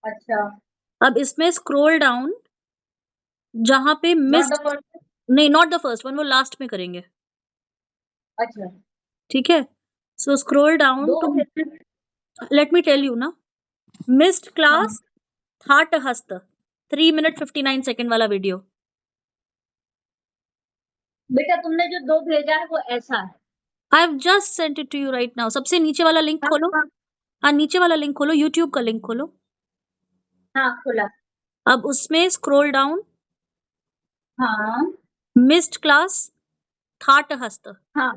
अच्छा, अब इसमें स्क्रॉल डाउन, जहां पे नॉट मिस्ड, द फर्स्ट। नहीं नॉट द फर्स्ट वन, वो लास्ट में करेंगे, अच्छा, ठीक है। सो स्क्रॉल डाउन दो two, second. Let me tell you ना, मिस्ड हाँ, क्लास थाट हस्त 3 मिनट 59 सेकंड वाला वीडियो। बेटा तुमने जो दो भेजा है वो ऐसा है। I have just sent it to you right now. सबसे नीचे वाला लिंक हाँ खोलो, हाँ हाँ नीचे वाला लिंक खोलो, यूट्यूब का लिंक खोलो। हाँ, खुला। अब उसमें स्क्रॉल डाउन, हाँ मिस्ड क्लास थाट हस्त, हाँ,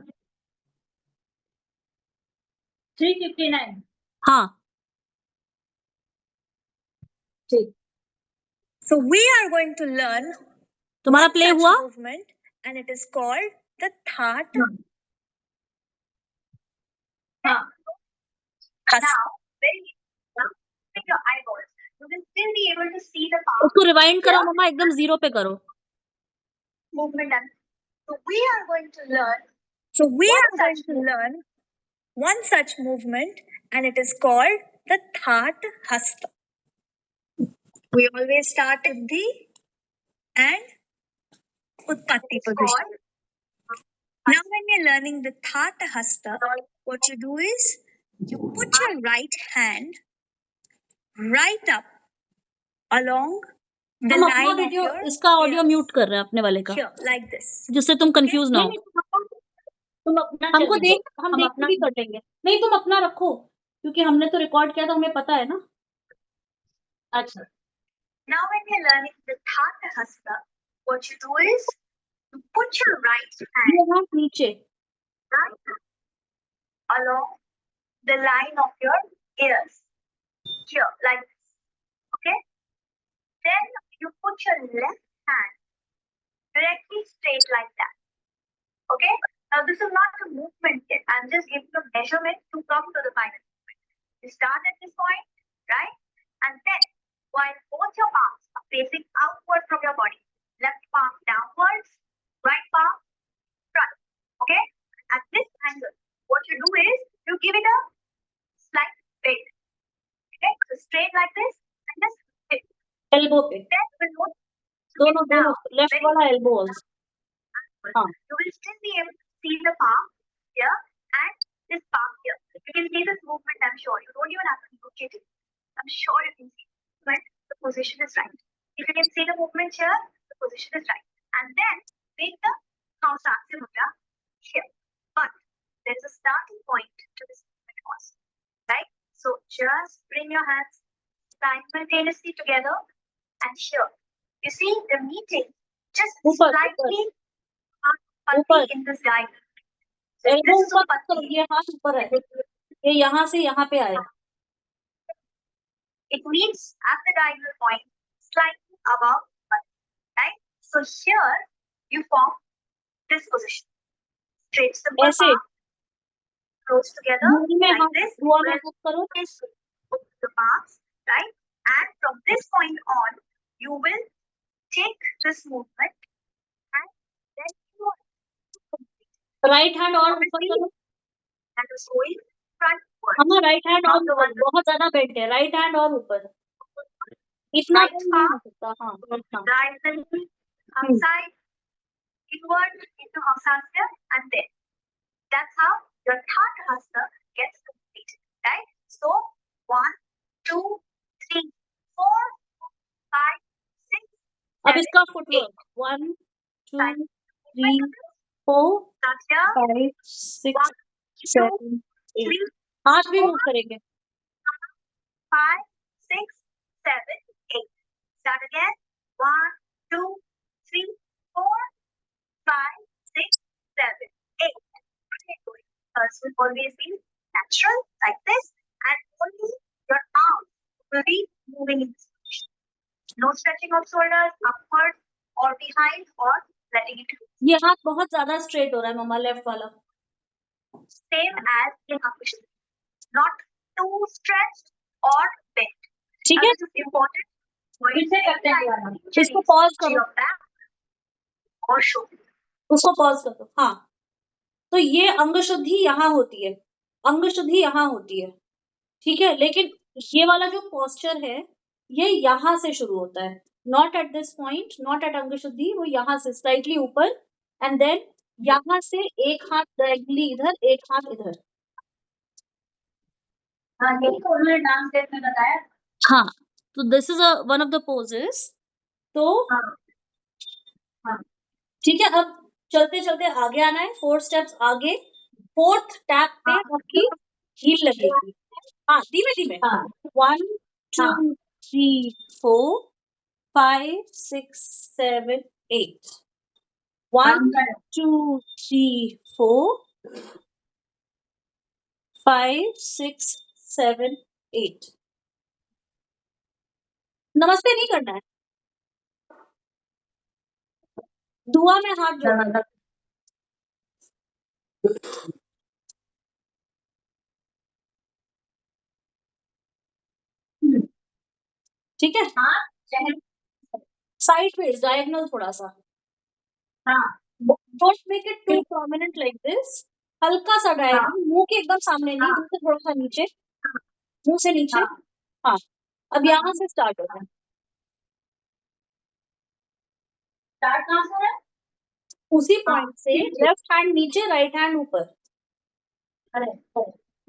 359। हाँ। ठीक। So we are going to learn तुम्हारा one प्ले such हुआ? movement, and it is called the Thaat हाँ हाँ। Hasta. Now, open your eyeballs. You will still be able to see the palm उसको रिवाइंड करो here, मम्मा, एकदम 0 पे करो। movement done. So we are going to learn So we one are going such to movement. learn one such movement, and it is called the Thaat Hasta. We always start with the and Utpatti It's position. called Now when you're learning the Thaat Hasta, what you do is you put your right hand right up along the हम अपना line of video, your इसका audio ears. Mute कर रहे हैं अपने वाले का, Here, like this. जिससे तुम कंफ्यूज ना हो। तुम अपना हमको चलने देख, दो, हम हम देख अपना। के भी कर लेंगे। नहीं तुम अपना रखो, क्योंकि हमने तो रिकॉर्ड किया तो हमें पता है ना। अच्छा। Now when you're learning the Thata Hasta, what you do is you put your right hand ये हाथ नीचे, right along the line of your ears. Here, like this. Okay? Then you put your left hand directly straight like that. Okay? Now this is not a movement yet. I'm just giving a measurement to come to the final movement. You start at this point, right? And then while both your palms are facing outward from your body, left palm downwards, right palm front. Okay? At this angle, what you do is you give it a slight bend. Okay? So straight like this and just hit. Elbow पे, Then you will दोनों now दोनों, left very वाला elbow also. हाँ you will still be able to see the palm here and this palm here. You can see this movement, I'm sure. You don't even have to locate it. I'm sure you can see when the position is right. If you can see the movement here, the position is right. And then make the Kausasya Mudra here. But there is a starting point to this movement also. Right? So just bring your hands simultaneously together and here. You see the meeting just ऊपर slightly ऊपर, in this diagram. Elbow This is ऊपर तो Upatti. ये हाथ ऊपर है, ये यहाँ से यहाँ पे आया। It means at the diagonal point, slightly above Upatti, right? So here you form this position. Straight simple ऐसे palm, close together धूल में like हाथ, this. धुआं में हाथ करो। This the palms, right? And from this point on, you will take this movement and then you right hand और ऊपर obviously करो। that is going frontwards. हमारा राइट हैंड और Not the ऊपर, one बहुत ज्यादा बेंट है, राइट हैंड और ऊपर, इतना right बेंट नहीं palm, हो सकता। हाँ इतना। diagonally outside, inward into Hausasya, and then that's how your Thata Hasta gets completed, right? So 1, 2, 3, 4, 5, 6, अब 7, इसका फुटवर्क 1 2 8. 3 4 Start here. 5 6 1, 2, 7 8। 3, हाथ भी 4, मूव करेंगे। 5, 6, 7, 8. Start again. 1, 2, 3, 4, 5, 6, 7, 8. Will always be natural like this, and only your arms will be moving in this position. No stretching of shoulders upward or behind or letting it go. ये हाथ बहुत ज्यादा straight हो रहा है मम्मा, left वाला। Same as in Hakushin. Not too stretched or bent. ठीक है, This is important. पीछे करते हैं, इसको पॉज करो, और shoulder. उसको पॉज कर दो। हाँ, तो ये अंग शुद्धि यहाँ होती है, अंग शुद्धि यहाँ होती है, ठीक है। लेकिन ये वाला जो पोस्चर है ये यहाँ से शुरू होता है, not at this point, not at अंग शुद्धि, वो यहाँ से स्लाइटली ऊपर, एंड देन यहाँ से एक हाथ डायरेक्टली इधर, एक हाथ इधर। हाँ, यही तो उन्होंने डांस स्टेप में बताया। हाँ, तो this is one of the poses. तो हाँ हाँ ठीक है, अब चलते चलते आगे आना है, 4 स्टेप्स आगे, 4th टैप पे हाँ आपकी हील लगेगी। हाँ, धीमे धीमे, हाँ 1 2 हाँ 3 4 5 6 7 8, 1 काम करो। 2 3 4 5 6 7 8। नमस्ते नहीं करना है, दुआ में हाथ जोड़ना है। ठीक है, हाँ चहल। साइड वेज डायगोनल थोड़ा सा, हाँ don't make it to prominent like this, हल्का सा हाँ डायगोनल, मुंह के एकदम सामने नहीं, हाँ मुंह से थोड़ा सा नीचे, मुंह से नीचे। हाँ हाँ, अब यहाँ से स्टार्ट होगा, स्टार्ट कहाँ से है? उसी हाँ पॉइंट से ठीक ठीक। लेफ्ट हैंड नीचे, राइट हैंड ऊपर, अरे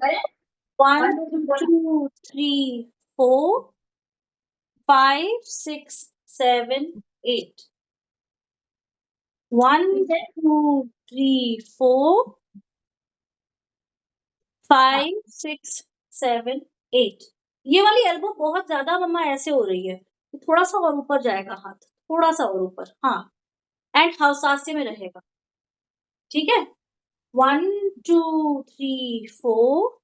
अरे 1 1 2 3 बोलो। 2 3 4 5 6 7 8, 1 नीचे 2 3 4 हाँ 5 6 7 8। ये वाली एल्बो बहुत ज्यादा मम्मा ऐसे हो रही है, थोड़ा सा और ऊपर जाएगा हाथ, थोड़ा सा और ऊपर, हाँ, एंड हौसासे में रहेगा। ठीक है, 1 2 3 4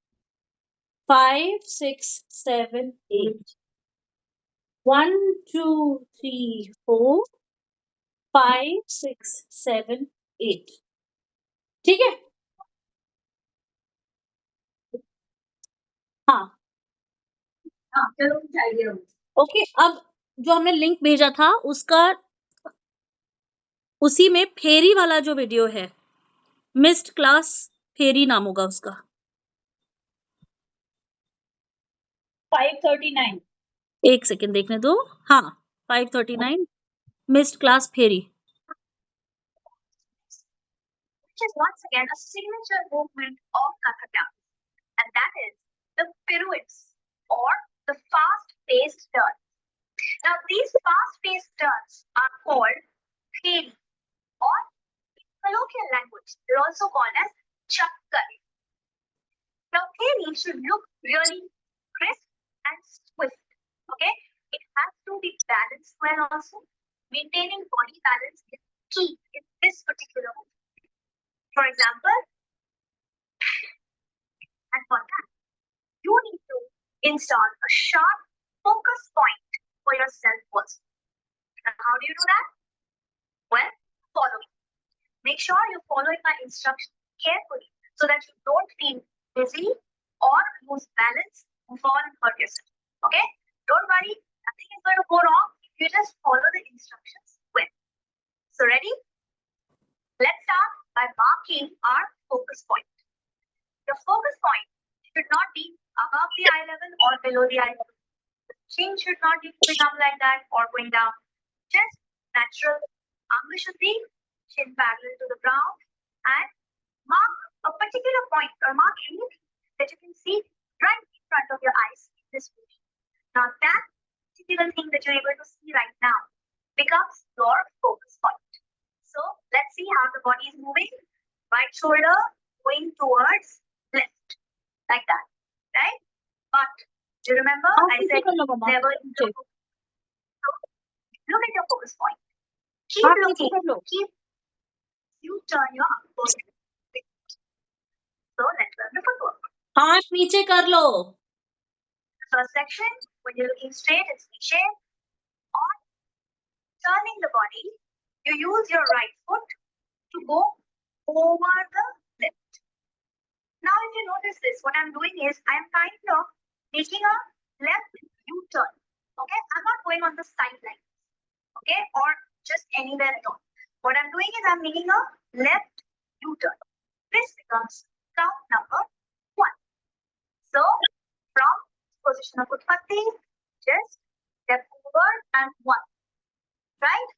5 6 7 8, 1 2 3 4 5 6 7 8। ठीक है, हाँ हाँ चलो चाहिए। ओके। अब जो हमने लिंक भेजा था उसका, उसी में फेरी वाला जो वीडियो है, मिस्ड क्लास फेरी नाम होगा उसका। 539 एक सेकेंड देखने दो, हाँ 539 मिस्ड क्लास फेरी। which is once again a signature movement of Kathaka, and that is the pirouettes or the fast-paced turns. Now, these fast-paced turns are called pheri, or in colloquial language, they're also called as chakkar. Now, pheri should look really crisp and swift. Okay, it has to be balanced well also. Maintaining body balance is key in this particular movement. For example, and for that, you need to install a sharp focus point for yourself also. Now, how do you do that? Well, follow me. Make sure you're following my instructions carefully so that you don't feel dizzy or lose balance and fall and hurt yourself. Okay? Don't worry, nothing is going to go wrong if you just follow the instructions well. So, ready? Let's start by marking our focus point. Your focus point should not be above the eye level or below the eye level. The chin should not become like that or going down. Just natural Anga Shuddhi, chin parallel to the ground, and mark a particular point or mark anything that you can see right in front of your eyes in this position. Now that particular thing that you're able to see right now becomes your focus point. So let's see how the body is moving. Right shoulder going towards left, like that, right? But do you remember I said never look at your focus point. Keep looking. Keep. You turn your body. So let's learn the footwork. हाथ नीचे कर लो। First section, when you're looking straight, it's niche. On turning the body, you use your right foot to go over the left. Now, if you notice this, what I'm doing is I'm kind of making a left U-turn. Okay, I'm not going on the sideline. Okay, or just anywhere at all. What I'm doing is I'm making a left U-turn. This becomes count number 1. So, from position of Utpatti, just step forward and 1. Right?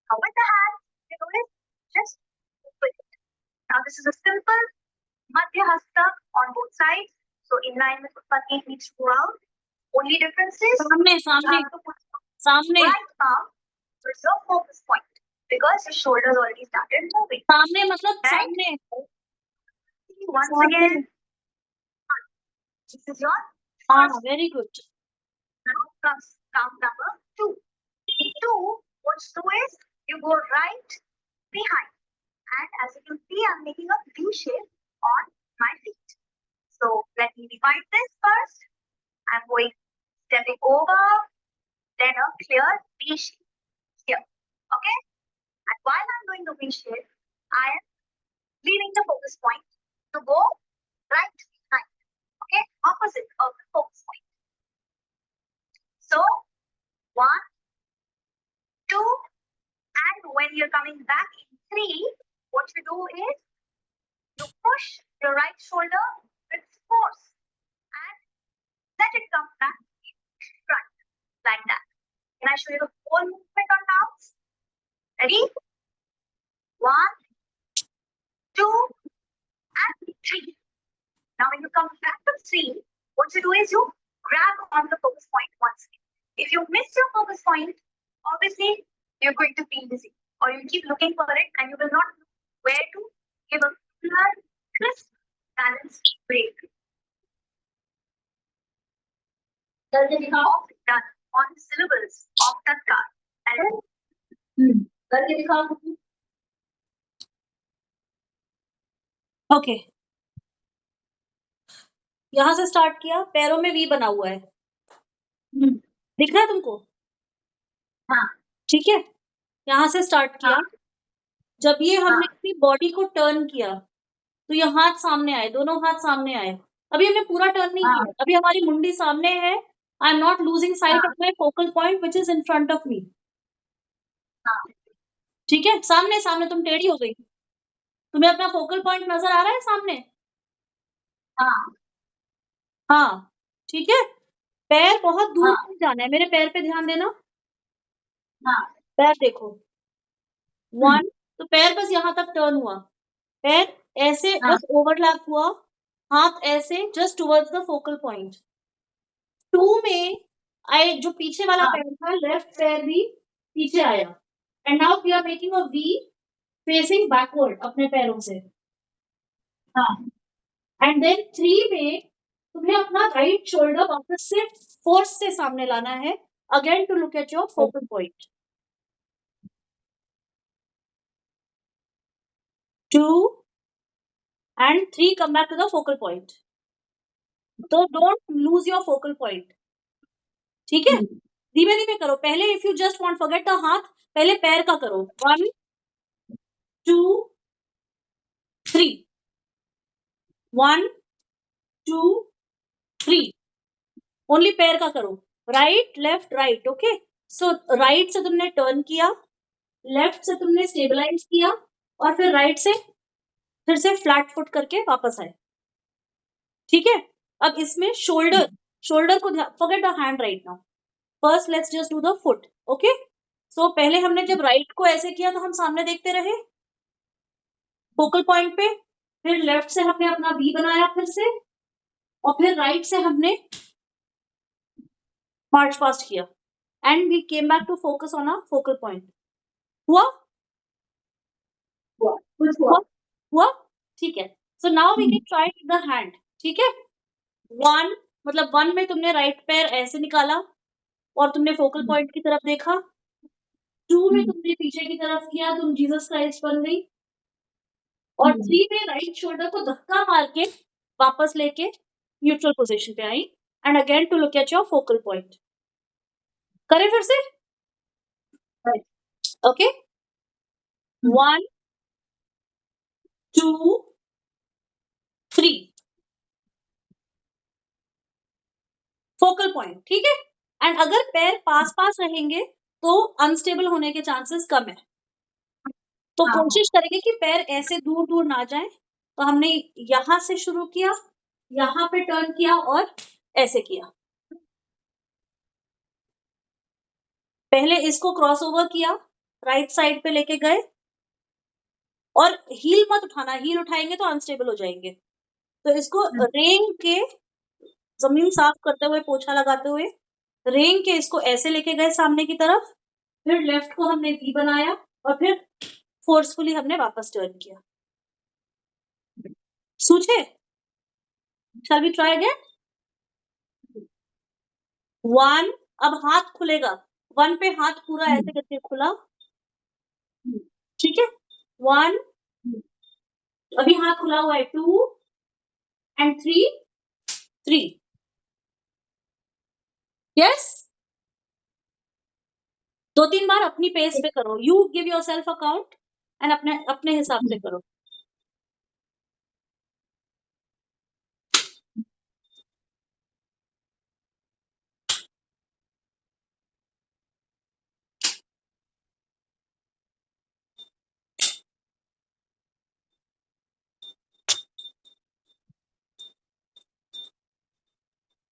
Now with the hand, you notice just open it. Now this is a simple Madhya Hasta on both sides. So in line with what Pankaj needs to go out. Only difference is सामने you सामने have to put सामने right arm towards your focus point because your shoulders already started moving. सामने मतलब Right? सामने Once सामने again, this is your हाँ first. Very good Now comes count number 2. In 2, what you do is you go right behind. And as you can see, I'm making a V shape on my feet. So let me define this first. I'm going stepping over, then a clear V shape here. Okay? And while I'm doing the V shape, I am leaving the focus point to go right behind. Okay? Opposite of the focus point. So 1, 2, and when you're coming back in 3, what you do is you push your right shoulder with force and let it come back in front like that. Can I show you the whole movement on counts? Ready? 1, 2, and 3. Now when you come back to 3, what you do is you grab on the focus point once again. If you miss your focus point, obviously you're going to feel dizzy, or you keep looking for it and you will not know where to give a clear, crisp, balanced break. Off done on the syllables of that card. करके दिखाओ okay यहाँ से start किया पैरों में we बना हुआ है दिख रहा है तुमको हाँ ठीक है यहाँ से स्टार्ट किया हाँ जब ये हमने हाँ अपनी बॉडी को टर्न किया तो ये हाथ सामने आए दोनों हाथ सामने आए अभी हमने पूरा टर्न नहीं हाँ किया अभी हमारी मुंडी सामने है I am not losing sight हाँ of my focal point which is in front of me हाँ ठीक है सामने सामने तुम टेढ़ी हो गई तुम्हें अपना फोकल पॉइंट नजर आ रहा है सामने हाँ हाँ ठीक है पैर बहुत दूर हाँ नहीं जाना है मेरे पैर पे ध्यान देना हाँ पैर देखो 1 तो पैर बस यहाँ तक टर्न हुआ पैर ऐसे हाँ बस ओवरलैप हुआ हाथ ऐसे just towards the focal point 2 में आई जो पीछे वाला हाँ पैर था लेफ्ट पैर भी पीछे आया and now we are making a we facing backward अपने पैरों से हाँ एंड देन 3 में तुम्हें अपना राइट शोल्डर वापस से फोर्स से सामने लाना है again to look at your focal point 2 and 3 come back to the focal point. So don't lose your focal point. ठीक है धीमे धीमे करो पहले if you just want forget the हाथ पहले पैर का करो 1 2 3 1 2 3 ओनली पैर का करो right left right okay so right से तुमने टर्न किया लेफ्ट से तुमने स्टेबलाइज किया और फिर राइट से फिर से फ्लैट फुट करके वापस आए ठीक है अब इसमें शोल्डर को forget the hand right now first let's just do the foot okay so पहले हमने जब राइट को ऐसे किया तो हम सामने देखते रहे फोकल पॉइंट पे फिर लेफ्ट से हमने अपना वी बनाया फिर से और फिर राइट से हमने मार्च पास्ट किया and we came back to focus on a focal point हुआ कुछ हुआ हुआ ठीक है so now we can try with the hand ठीक है 1 मतलब 1 में तुमने राइट पैर ऐसे निकाला और तुमने फोकल पॉइंट की तरफ देखा 2 में तुमने पीछे की तरफ किया तुम जीसस क्राइस्ट बन गई और 3 में राइट शोल्डर को धक्का मार के वापस लेके न्यूट्रल पोजीशन पे eye and again to look at your focal point करें फिर से ओके 1 2 3 फोकल पॉइंट ठीक है एंड अगर पैर पास पास रहेंगे तो अनस्टेबल होने के चांसेस कम है तो हाँ। कोशिश करेंगे कि पैर ऐसे दूर दूर ना जाए तो हमने यहाँ से शुरू किया यहाँ पे टर्न किया और ऐसे किया पहले इसको क्रॉस ओवर किया, राइट साइड पे लेके गए, और हील मत उठाना, हील उठाएंगे तो अनस्टेबल हो जाएंगे। तो इसको रेंग के, जमीन साफ करते हुए, पोछा लगाते हुए रेंग के इसको ऐसे लेके गए सामने की तरफ, फिर लेफ्ट को हमने वी बनाया और फिर फोर्सफुली हमने वापस टर्न किया। सूझे? Shall we try again? 1, अब हाथ खुलेगा, 1 पे हाथ पूरा ऐसे करके खुला, ठीक है, 1, अभी हाथ खुला हुआ है, 2 एंड 3, यस। 2-3 बार अपनी पेस पे करो, you give yourself a count and अपने हिसाब से करो।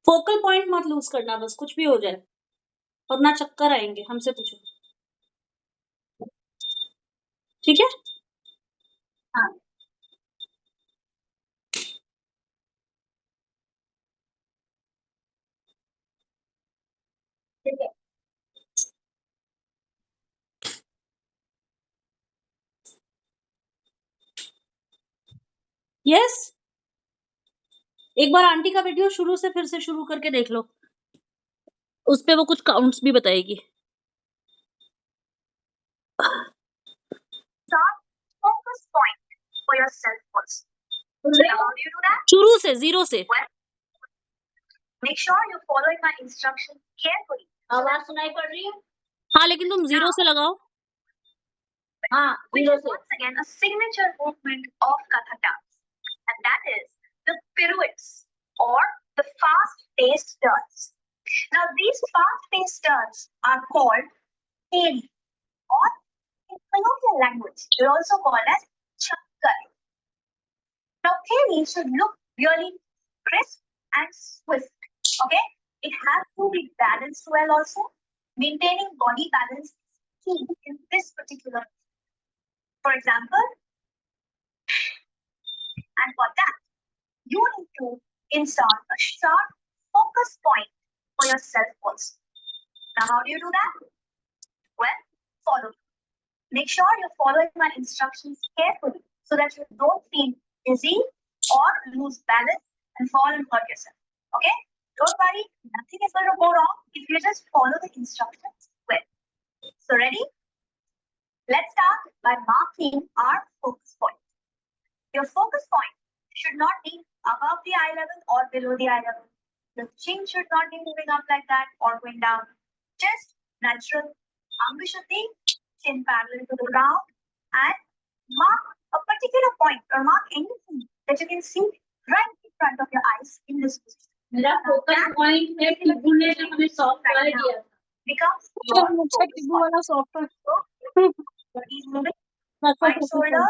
फोकल पॉइंट मत लूज करना, बस कुछ भी हो जाए, और ना चक्कर आएंगे। हमसे पूछो, ठीक है? हाँ, ठीक है। यस। एक बार आंटी का वीडियो शुरू से फिर से शुरू करके देख लो, उस पे वो कुछ काउंट्स भी बताएगी। Start focus point for yourself first. So now how do you do that? शुरू से, 0 से। Well, make sure you're following my instructions carefully. आवाज सुनाई पड़ रही है? हाँ, लेकिन तुम 0 से लगाओ। हाँ, Which 0 is से। once again a signature movement of Kathak dance, and that is the pirouettes or the fast-paced turns. Now, these fast-paced turns are called Theli, or in colloquial language, they're also called as chakkar. Now, Theli should look really crisp and swift. Okay, it has to be balanced well also. Maintaining body balance is key in this particular. For example, and for that, you need to insert a sharp focus point for yourself also. Now, how do you do that? Well, follow. Make sure you're following my instructions carefully so that you don't feel dizzy or lose balance and fall and hurt yourself. Okay? Don't worry, nothing is going to go wrong if you just follow the instructions well. So, ready? Let's start by marking our focus point. Your focus point should not be above the eye level or below the eye level. The chin should not be moving up like that or going down. Just natural. Angushati, chin parallel to the ground, and mark a particular point or mark anything that you can see right in front of your eyes in this position. मेरा focus point है टिब्बू ने जो हमें software दिया था, Becomes your मुझे focus टिब्बू point. वाला software So, body is moving, right shoulder,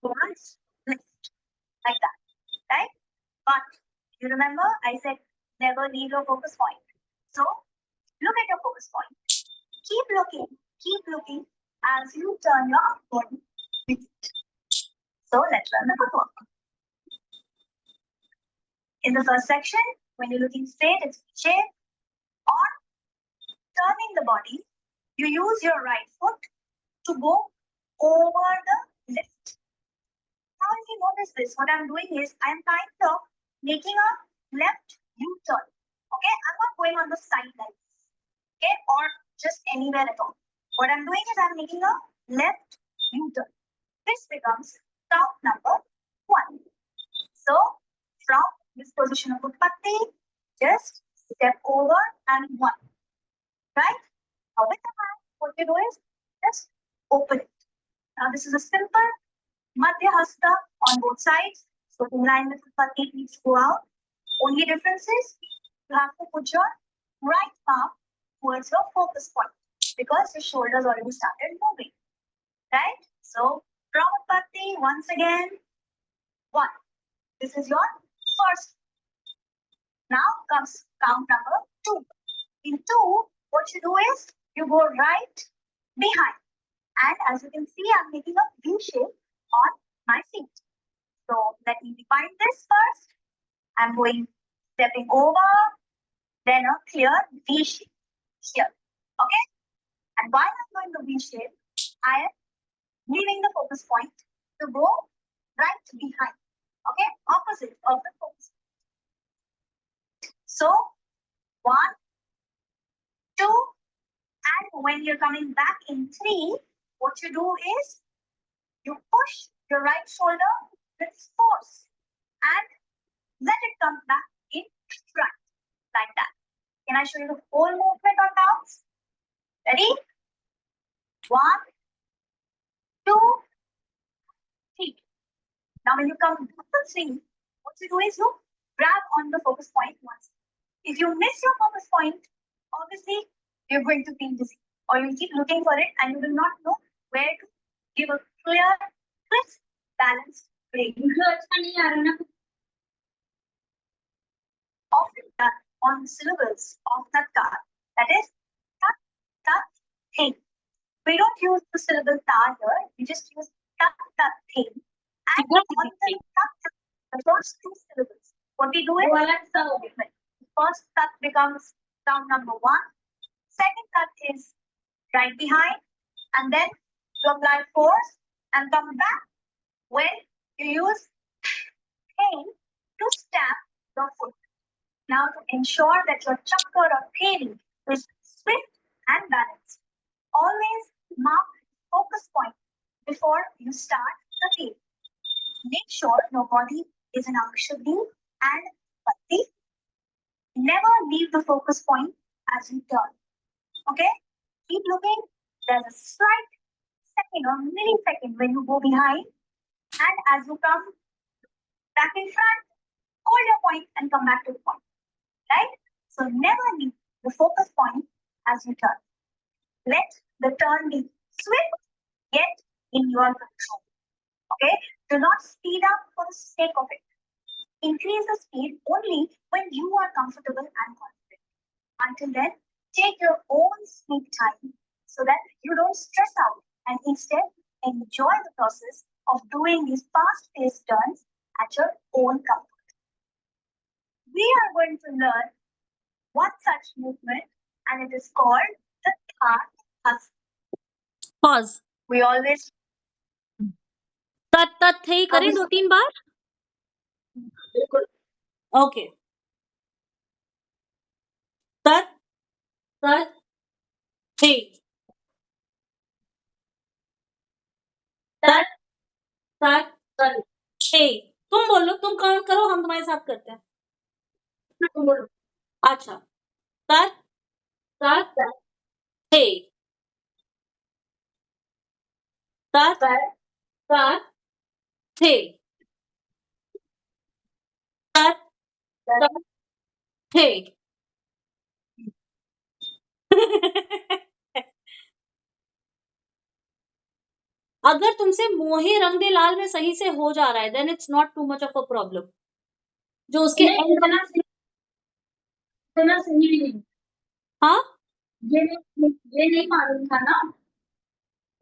towards left, like that, right? But you remember I said never leave your focus point. So look at your focus point. Keep looking as you turn your body with it. So let's learn the footwork. In the first section, when you're looking straight, it's shape. On turning the body, you use your right foot to go over the left. Now, if you notice this, what I'm doing is I'm kind of making a left U-turn. Okay, I'm not going on the side like this. Okay, or just anywhere at all. What I'm doing is I'm making a left U-turn. This becomes count number 1. So, from this position of Utpatti, just step over and 1. Right? Now, with the hand, what you do is just open it. Now, this is a simple Madhya Hasta on both sides. So, in line with Utpatti, please go out. Only difference is you have to put your right palm towards your focus point because your shoulders already started moving. Right? So, from Utpatti, once again, 1. This is your first. Now comes count number 2. In 2, what you do is you go right behind. And as you can see, I'm making a V shape on my feet. So let me define this first. I'm going stepping over, then a clear V shape here. Okay? And while I'm doing the V shape, I am leaving the focus point to go right behind. Okay? Opposite of the focus point. So 1, 2, and when you're coming back in 3, what you do is you push your right shoulder with force and let it come back in front like that. Can I show you the whole movement on bounce? Ready? 1, 2, 3. Now when you come back to 3, what you do is you grab on the focus point once. If you miss your focus point, obviously you're going to feel dizzy, or you'll keep looking for it and you will not know where to give a clear, crisp, balanced break. Often done on the syllables of Tatkar, that is tat, tat, thing. We don't use the syllable ta here, we just use tat, tat, thing. And on the tat, the first 2 syllables, what we do is first tat becomes sound number 1, second tat is right behind, and then you apply force and come back when you use pain to stamp your foot. Now to ensure that your chakkar or paving is swift and balanced, always mark focus point before you start the paving. Make sure your body is in Akshabdi and Patti. Never leave the focus point as you turn. Okay? Keep looking. There's a slight second or millisecond when you go behind, and as you come back in front, hold your point and come back to the point. Right? So never leave the focus point as you turn. Let the turn be swift yet in your control. Okay? Do not speed up for the sake of it. Increase the speed only when you are comfortable and confident. Until then, take your own sweet time so that you don't stress out and instead enjoy the process of doing these fast-paced turns at your own comfort. We are going to learn one such movement, and it is called the That Hast. Pause. We always tat tat थे ही करें 2-3 बार. Okay. tat tat थे. tat tat थे. तुम बोलो, तुम count करो, हम तुम्हारे साथ करते हैं. अच्छा. tat tat थे. tat tat थे. tat tat थे. अगर तुमसे मोहे रंग दे लाल में सही से हो जा रहा है, then it's not too much of a problem. जो उसके हाँ, ये नहीं मालूम था ना,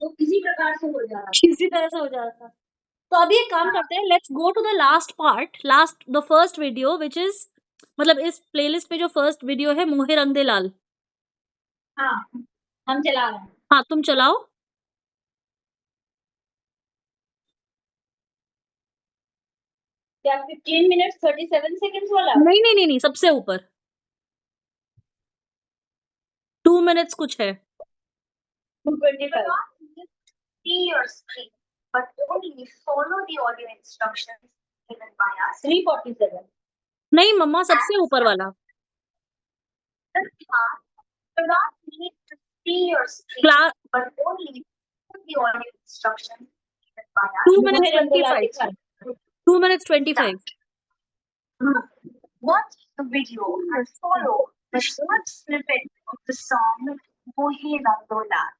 तो किसी प्रकार से हो जा रहा, किसी तरह से हो जा रहा था. तो अभी एक काम करते हैं, let's go to the last part, the first video, which is मतलब इस प्लेलिस्ट में जो फर्स्ट वीडियो है मोहे रंग दे लाल. हाँ, हम चला रहे हैं. हाँ, तुम चलाओ. क्या 15 minutes 37 seconds वाला? नहीं, सबसे ऊपर 2 minutes कुछ है. 2:25. see your screen, but only follow the audio instructions given by us. 3:47. नहीं मम्मा, सबसे ऊपर वाला. The class do not need to see your screen, but only follow the audio instructions given by us. 2 minutes 25. 2 minutes 25. Watch the video and follow the short snippet of the song Mohe Rang Do Laal.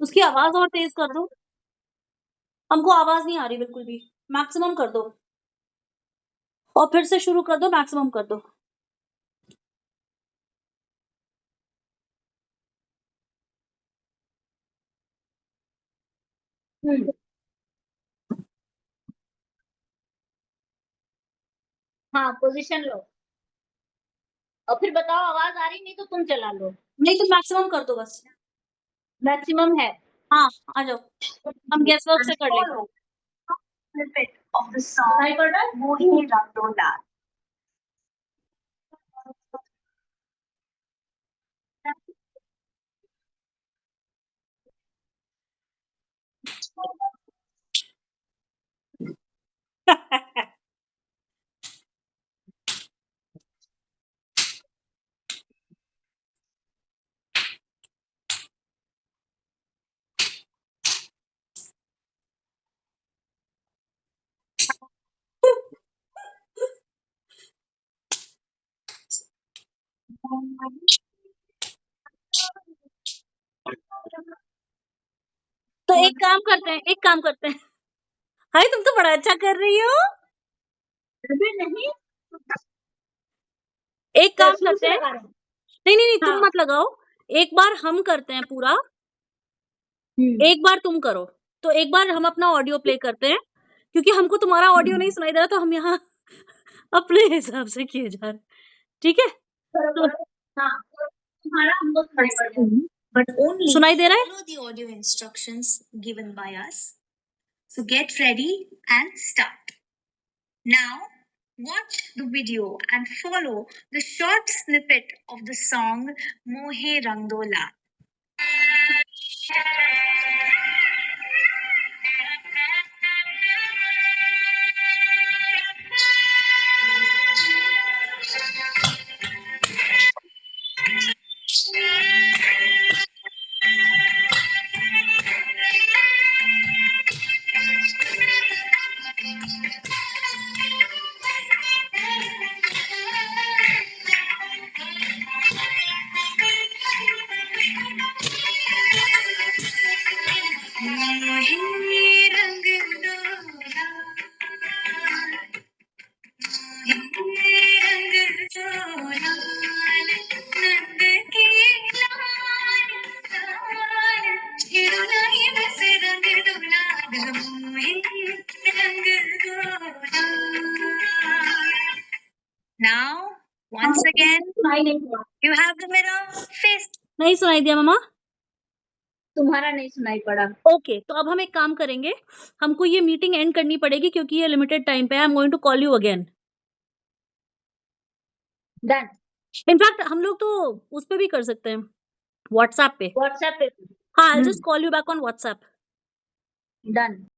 उसकी आवाज और तेज कर दो. हमको आवाज नहीं आ रही बिल्कुल भी. मैक्सिमम कर दो और फिर से शुरू कर दो, मैक्सिमम कर दो। हाँ पोजीशन लो और फिर बताओ आवाज आ रही नहीं तो तुम चला लो। नहीं तो मैक्सिमम कर दो बस। मैक्सिमम है। हाँ आ जाओ, हम गेस वर्क से कर लेंगे। Follow snippet of the song सुनाई पड़ रहा है? Mohi Rangdola. तो एक काम करते हैं। हाय तुम तो बड़ा अच्छा कर रही हो। नहीं एक काम शुरू करते से हैं, लगा रहे हैं। नहीं तुम हाँ। मत लगाओ, एक बार हम करते हैं पूरा, एक बार तुम करो। तो एक बार हम अपना ऑडियो प्ले करते हैं, क्योंकि हमको तुम्हारा ऑडियो नहीं सुनाई दे रहा, तो हम यहाँ अपने हिसाब से किए जा रहे, ठीक है? तो हाँ तुम्हारा हमको सुनाई पड़ जाएगा। But only सुनाई दे रहा है? follow the audio instructions given by us. So get ready and start. Now watch the video and follow the short snippet of the song Mohe Rangdola. Now, once again, सुनाई नहीं पड़ा। you have the mirror face. नहीं सुनाई दिया मामा? तुम्हारा नहीं सुनाई पड़ा। ओके, तो अब हम एक काम करेंगे, हमको ये मीटिंग एंड करनी पड़ेगी क्योंकि ये लिमिटेड टाइम पे है। I am going to call you again. Done. In fact हम लोग तो उस पे भी कर सकते हैं, व्हाट्सएप पे। व्हाट्सएप पे हाँ, I just call you back on WhatsApp. Done.